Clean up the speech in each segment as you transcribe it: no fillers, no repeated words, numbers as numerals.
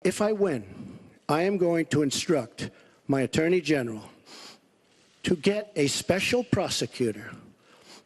if I win, I am going to instruct my Attorney General to get a special prosecutor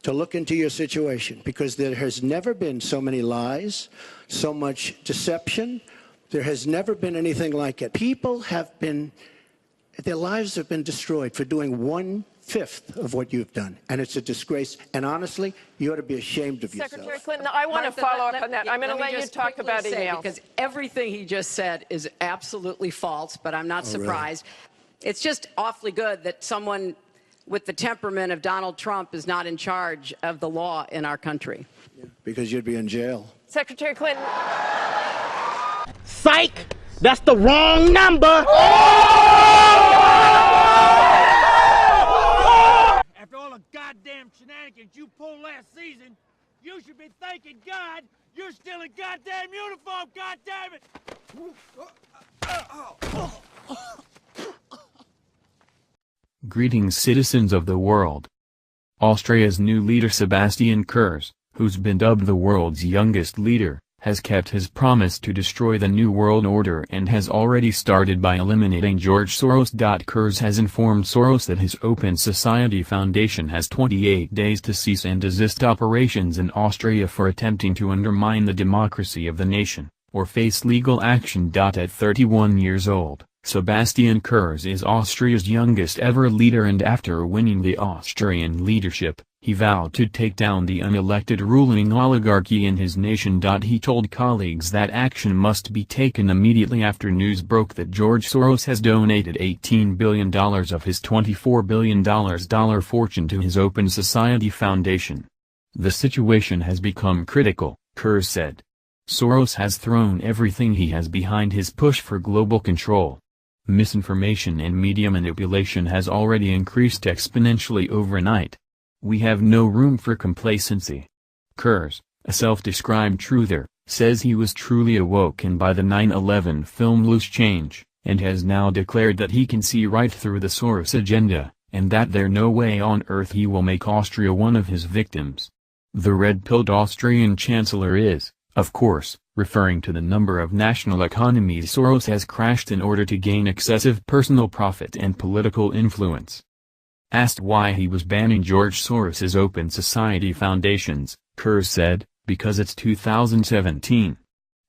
to look into your situation, because there has never been so many lies, so much deception. There has never been anything like it. People have been, their lives have been destroyed for doing 1/5 of what you've done, and it's a disgrace. And honestly, you ought to be ashamed of yourself. Secretary Clinton, I want to follow up on that. I'm going to let you talk about emails. Because everything he just said is absolutely false, but I'm not surprised. Really? It's just awfully good that someone with the temperament of Donald Trump is not in charge of the law in our country. Yeah, because you'd be in jail. Secretary Clinton. Psych! That's the wrong number! After all the goddamn shenanigans you pulled last season, you should be thanking God you're still in goddamn uniform, goddammit! Greetings, citizens of the world. Austria's new leader Sebastian Kurz, who's been dubbed the world's youngest leader, has kept his promise to destroy the New World Order and has already started by eliminating George Soros. Kurz has informed Soros that his Open Society Foundation has 28 days to cease and desist operations in Austria for attempting to undermine the democracy of the nation, or face legal action. At 31 years old, Sebastian Kurz is Austria's youngest ever leader, and after winning the Austrian leadership, he vowed to take down the unelected ruling oligarchy in his nation. He told colleagues that action must be taken immediately after news broke that George Soros has donated $18 billion of his $24 billion fortune to his Open Society Foundation. The situation has become critical, Kurz said. Soros has thrown everything he has behind his push for global control. Misinformation and media manipulation has already increased exponentially overnight. We have no room for complacency. Kurz, a self-described truther, says he was truly awoken by the 9/11 film Loose Change, and has now declared that he can see right through the Soros agenda, and that there's no way on earth he will make Austria one of his victims. The red-pilled Austrian chancellor is, of course, referring to the number of national economies Soros has crashed in order to gain excessive personal profit and political influence. Asked why he was banning George Soros's Open Society Foundations, Kurz said, "Because it's 2017.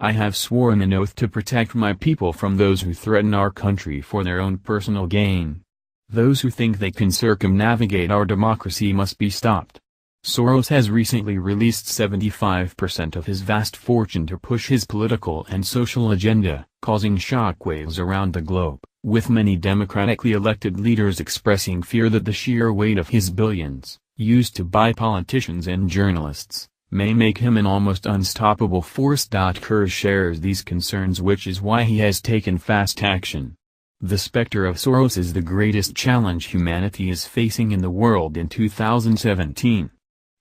I have sworn an oath to protect my people from those who threaten our country for their own personal gain. Those who think they can circumnavigate our democracy must be stopped." Soros has recently released 75% of his vast fortune to push his political and social agenda, causing shockwaves around the globe, with many democratically elected leaders expressing fear that the sheer weight of his billions, used to buy politicians and journalists, may make him an almost unstoppable force. Kurz shares these concerns, which is why he has taken fast action. The specter of Soros is the greatest challenge humanity is facing in the world in 2017.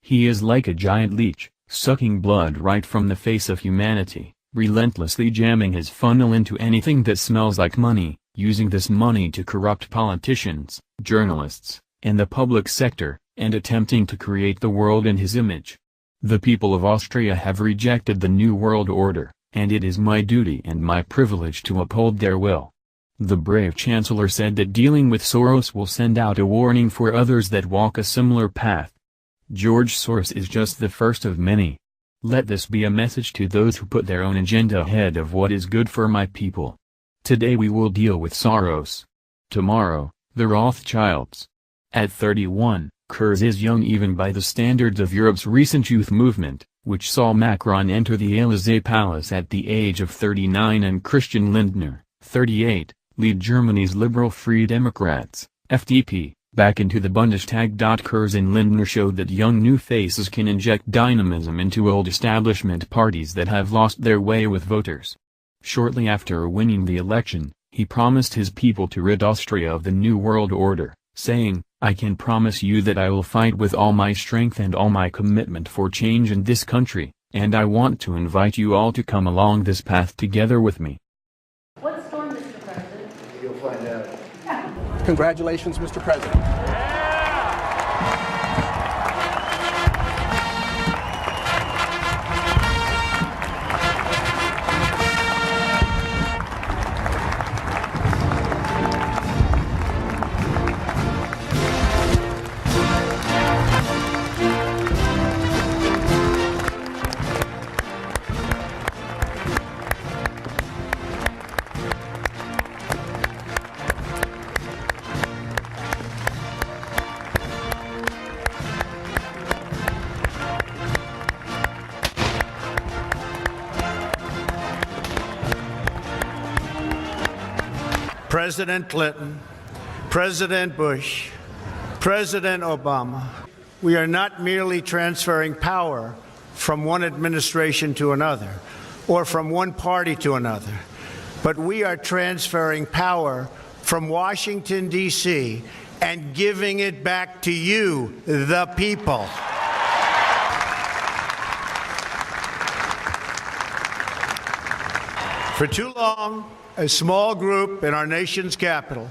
He is like a giant leech, sucking blood right from the face of humanity, relentlessly jamming his funnel into anything that smells like money, using this money to corrupt politicians, journalists, and the public sector, and attempting to create the world in his image. The people of Austria have rejected the New World Order, and it is my duty and my privilege to uphold their will. The brave chancellor said that dealing with Soros will send out a warning for others that walk a similar path. George Soros is just the first of many. Let this be a message to those who put their own agenda ahead of what is good for my people. Today we will deal with Soros. Tomorrow, the Rothschilds. At 31, Kurz is young even by the standards of Europe's recent youth movement, which saw Macron enter the Élysée Palace at the age of 39 and Christian Lindner, 38, lead Germany's Liberal Free Democrats, FDP, back into the Bundestag. Kurz and Lindner showed that young new faces can inject dynamism into old establishment parties that have lost their way with voters. Shortly after winning the election, he promised his people to rid Austria of the New World Order, saying, "I can promise you that I will fight with all my strength and all my commitment for change in this country, and I want to invite you all to come along this path together with me." What storm, Mr. President? You'll find out. Congratulations, Mr. President. President Clinton, President Bush, President Obama. We are not merely transferring power from one administration to another or from one party to another, but we are transferring power from Washington, D.C., and giving it back to you, the people. For too long, a small group in our nation's capital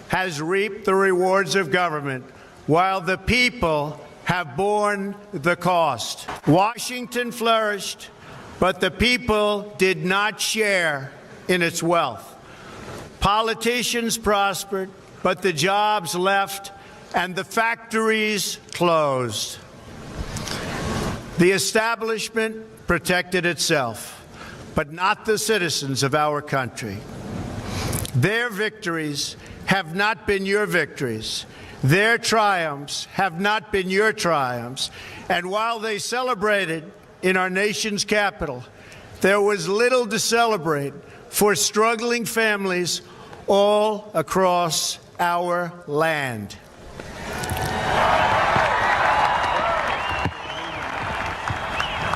has reaped the rewards of government while the people have borne the cost. Washington flourished, but the people did not share in its wealth. Politicians prospered, but the jobs left and the factories closed. The establishment protected itself, but not the citizens of our country. Their victories have not been your victories. Their triumphs have not been your triumphs. And while they celebrated in our nation's capital, there was little to celebrate for struggling families all across our land.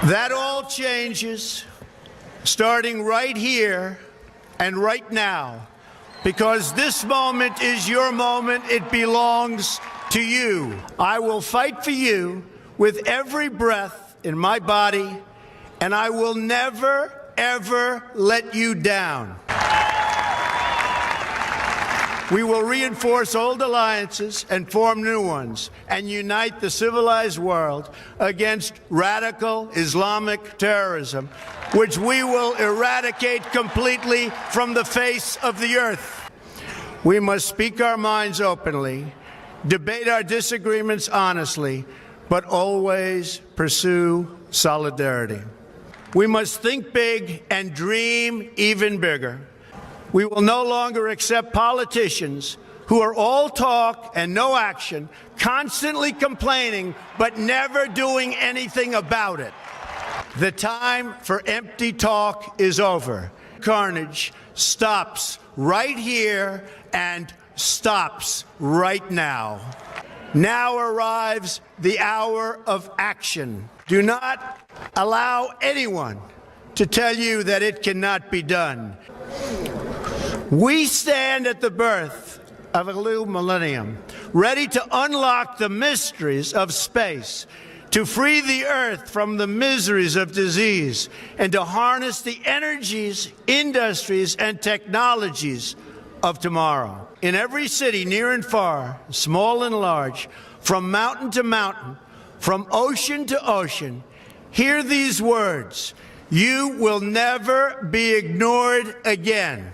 That all changes starting right here and right now, because this moment is your moment. It belongs to you. I will fight for you with every breath in my body, and I will never, ever let you down. We will reinforce old alliances and form new ones and unite the civilized world against radical Islamic terrorism, which we will eradicate completely from the face of the earth. We must speak our minds openly, debate our disagreements honestly, but always pursue solidarity. We must think big and dream even bigger. We will no longer accept politicians who are all talk and no action, constantly complaining but never doing anything about it. The time for empty talk is over. Carnage stops right here and stops right now. Now arrives the hour of action. Do not allow anyone to tell you that it cannot be done. We stand at the birth of a new millennium, ready to unlock the mysteries of space, to free the earth from the miseries of disease, and to harness the energies, industries, and technologies of tomorrow. In every city, near and far, small and large, from mountain to mountain, from ocean to ocean, hear these words: you will never be ignored again.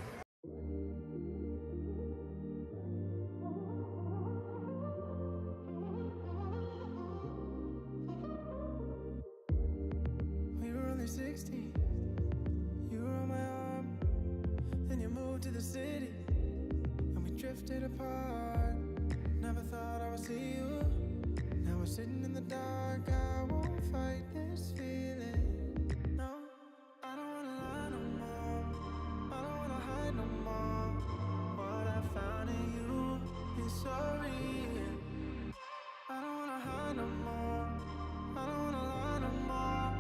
We were only 16. You were on my arm. Then you moved to the city, and we drifted apart. Never thought I would see you. Now we're sitting in the dark. I won't fight this feeling. No, I don't wanna lie no more. I don't wanna hide no more. What I found in you is so real. I don't wanna hide no more. I don't wanna lie no more.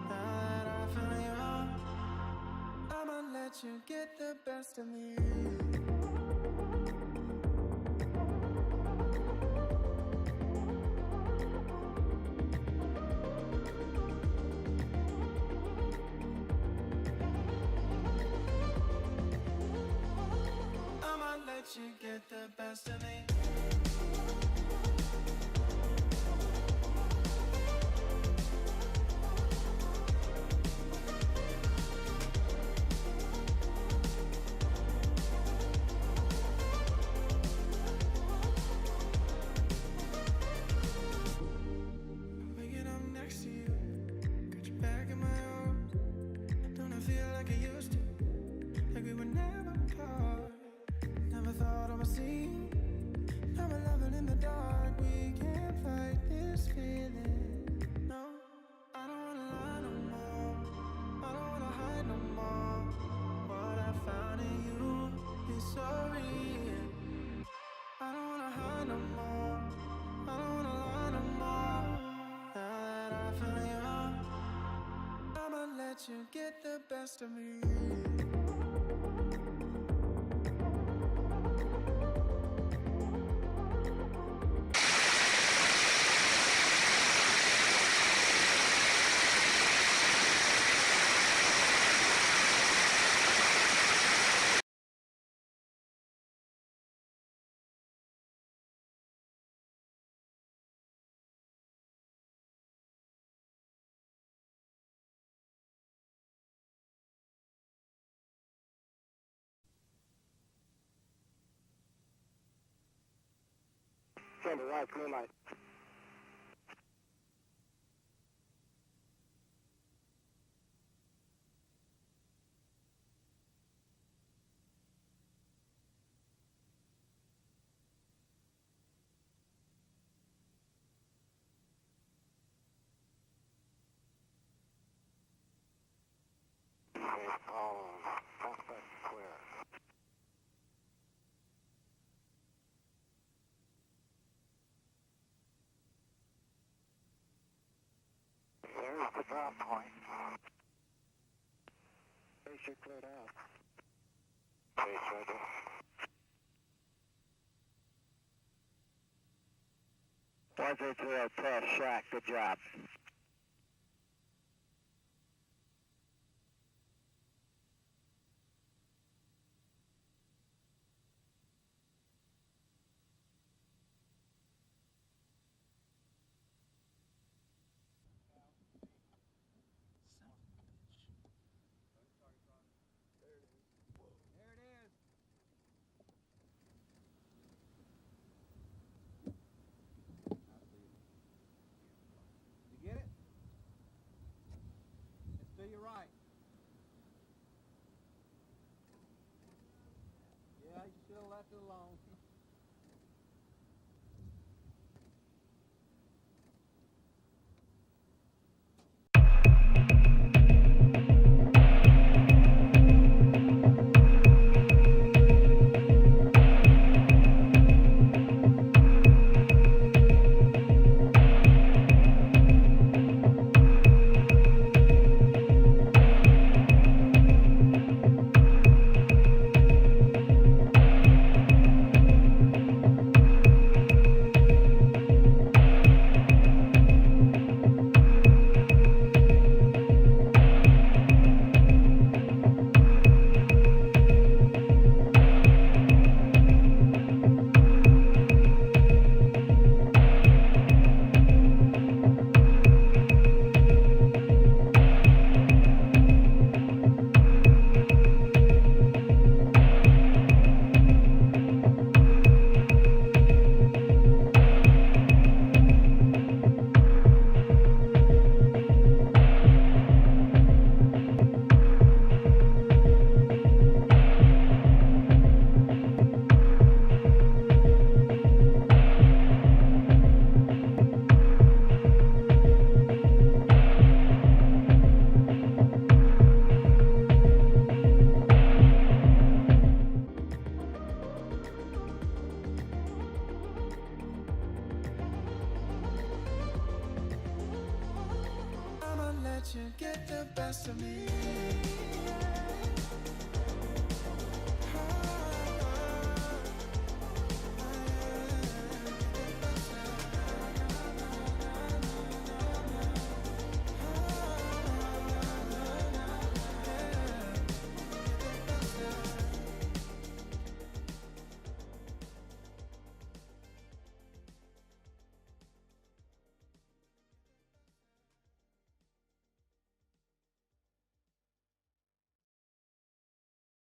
Now that I found you, I'ma let you get the best of me. I'ma let you get the best of me. Waking up next to you, got your back in my arms. Don't I feel like I used to? Like we were never apart. Never thought I would see you. Now we're loving in the dark. We can't fight this feeling. No, I don't wanna lie no more. I don't wanna hide no more. What I found in you is so real. let you get the best of me. Chamber, right, clear light. There's the drop point. Base, you're cleared out. Base, roger. Roger, 0 test, shack, good job. There it is. You get it? It's to your right. Yeah, you should have left it alone.